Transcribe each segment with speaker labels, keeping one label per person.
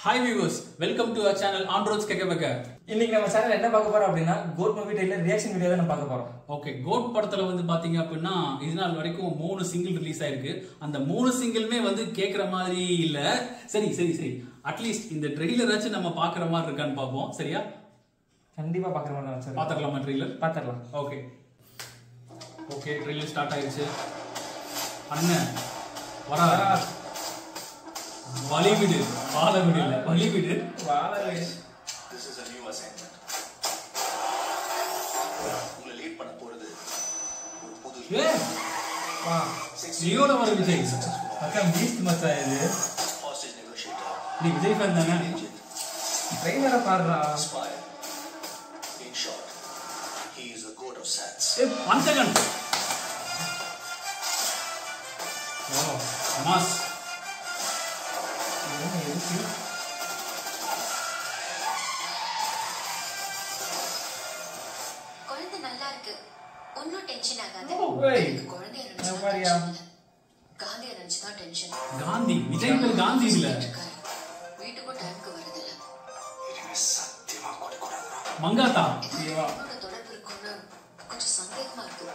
Speaker 1: Hi viewers, welcome to our channel Androids Kekabaka.
Speaker 2: இன்னைக்கு நம்ம சேனல்ல என்ன பார்க்க போறோம் அப்படினா code movie trailer reaction video தான் பார்க்க போறோம்.
Speaker 1: ஓகே, கோட் படத்துல வந்து பாத்தீங்க அப்படினா இது நாள் வரைக்கும் 3 சிங்கிள் ரிலீஸ் ஆயிருக்கு. அந்த 3 சிங்கிள்மே வந்து கேக்குற மாதிரி இல்ல. சரி. அட்லீஸ்ட் இந்த ட்ரெய்லராச்சும் நம்ம பார்க்குற மாதிரி இருக்கான்னு பாப்போம். சரியா?
Speaker 2: கண்டிப்பா பார்க்கறோம் சார்.
Speaker 1: பாத்துறலாமா ட்ரெய்லர்?
Speaker 2: பாத்துறலாம்.
Speaker 1: ஓகே, ட்ரெய்லர் ஸ்டார்ட் ஆயிருச்சு. அண்ணன் வரா வலிவிடு வாழவிடு இல்ல வலிவிடு
Speaker 2: வாழவிடு.
Speaker 3: This is a new assignment. உங்களை லீட் பண்ண போறது ஒரு புது
Speaker 1: வா லியோல வர விஜய்
Speaker 2: அக்கா பீஸ்ட் மச்சான் இது.
Speaker 3: hostage negotiator.
Speaker 1: நீ விஜய் ஃபேன் தானே?
Speaker 2: ட்ரெய்லரை பாருடா.
Speaker 3: Spy. In short, he is the goat of sats.
Speaker 1: One second. Wow, mass.
Speaker 4: குழந்தை நல்லா இருக்கு. ஒன்னும் டென்ஷன் ஆகாது. குழந்தை
Speaker 2: பாரியா.
Speaker 4: காந்தி நினைச்சு தான் டென்ஷன்.
Speaker 1: காந்தி விஜய் பேர் காந்தி இல்ல.
Speaker 4: வீட்டுக்கு டைம்க்கு வரதில்ல.
Speaker 3: இனிமே சத்தியமா கொடுக்கூடாதுடா.
Speaker 1: மங்காத்தா.
Speaker 4: என்னோட தொடர்பு இருக்குன்னு கொஞ்சம் சந்தேகமா இருக்கு.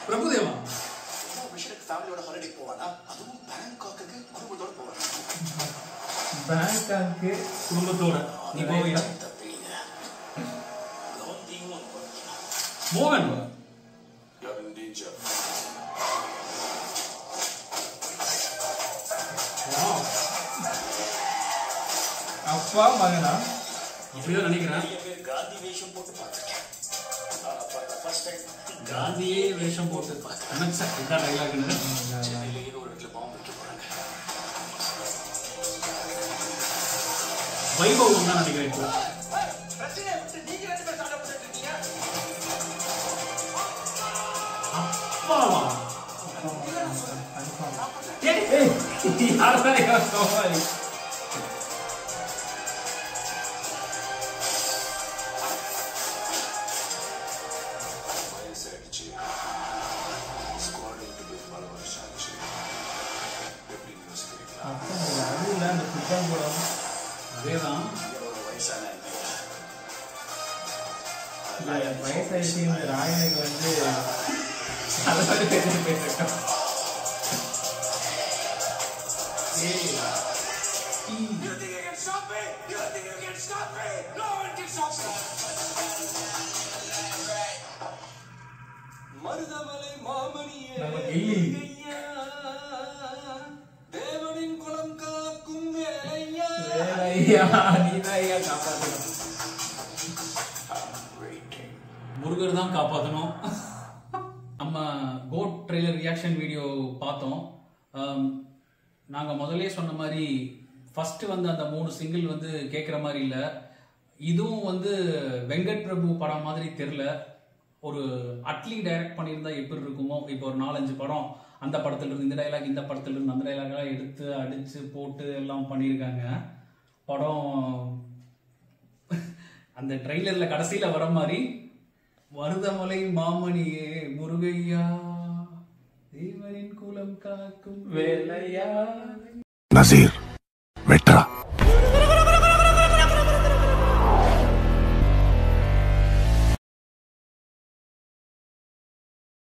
Speaker 1: பிரபுதேவா.
Speaker 3: விஷயத்துக்கு ஃபேமிலியோட ஹாலிடே போவானா? அதுவும் பேங்காக்கு குடும்பத்தோட போவானா?
Speaker 2: பேங்காக்கு
Speaker 1: குடும்பத்தோட நீ போவியா?
Speaker 3: காந்தியும்
Speaker 1: மோகன்.
Speaker 3: You're in danger.
Speaker 1: Wow.
Speaker 2: அப்பா மகனா
Speaker 1: இப்படிதான் நினைக்கிறேன்.
Speaker 3: காந்தி வேஷம் போட்டு பார்த்துருக்கேன். ஃபர்ஸ்ட் டைம்
Speaker 1: காந்தியே வேஷம் போட்டு நினைச்சா இதான் டைலாக்னு.
Speaker 3: சென்னையிலேயே ஒரு இடத்துல பாம்பு வைக்க போறாங்க.
Speaker 1: வைபவம் தான் நினைக்கிறேன் இப்போ. அப்பாவா?
Speaker 2: யாரா சோமாரி.
Speaker 3: வயசாயிடுச்சு. ஸ்குவாட் விட்டு போய் பல வருஷம் ஆச்சு. எப்படி யோசிக்கிறீங்களா?
Speaker 2: அதுல அந்த ஃபுட்பால் போடும்.
Speaker 1: அதேதான்.
Speaker 3: எவ்வளோ வயசான
Speaker 2: வயசாயிடுச்சு இந்த ராயனுக்கு வந்து அதாவது பேசிருக்கோம்.
Speaker 3: மருதமலை மாமணியே
Speaker 2: நம்ம கில்லி.
Speaker 3: தேவனின் குலம் காக்கும் வேலையா.
Speaker 2: ஐயா நீதான் ஐயா காப்பாற்றணும்.
Speaker 1: முருகர் தான் காப்பாற்றணும். நம்ம கோட் ட்ரெய்லர் ரியாக்ஷன் வீடியோ பார்த்தோம். நாங்கள் முதல்ல சொன்ன மாதிரி ஃபர்ஸ்ட் வந்து அந்த 3 சிங்கிள் வந்து கேட்குற மாதிரி இல்லை. இதுவும் வந்து வெங்கட் பிரபு படம் மாதிரி தெரில. ஒரு அட்லி டைரக்ட் பண்ணியிருந்தா எப்படி இருக்குமோ. இப்போ ஒரு 4-5 படம் அந்த படத்துல இருந்து இந்த டைலாக், இந்த படத்துல இருந்து அந்த டைலாக்லாம் எடுத்து அடிச்சு போட்டு எல்லாம் பண்ணியிருக்காங்க. படம் அந்த ட்ரெய்லர்ல கடைசியில வர மாதிரி மருதமலை மாமணியே முருகையா தேவனின் குலம் காக்கும்
Speaker 2: வேலையா
Speaker 5: நசீர் வெட்ரா.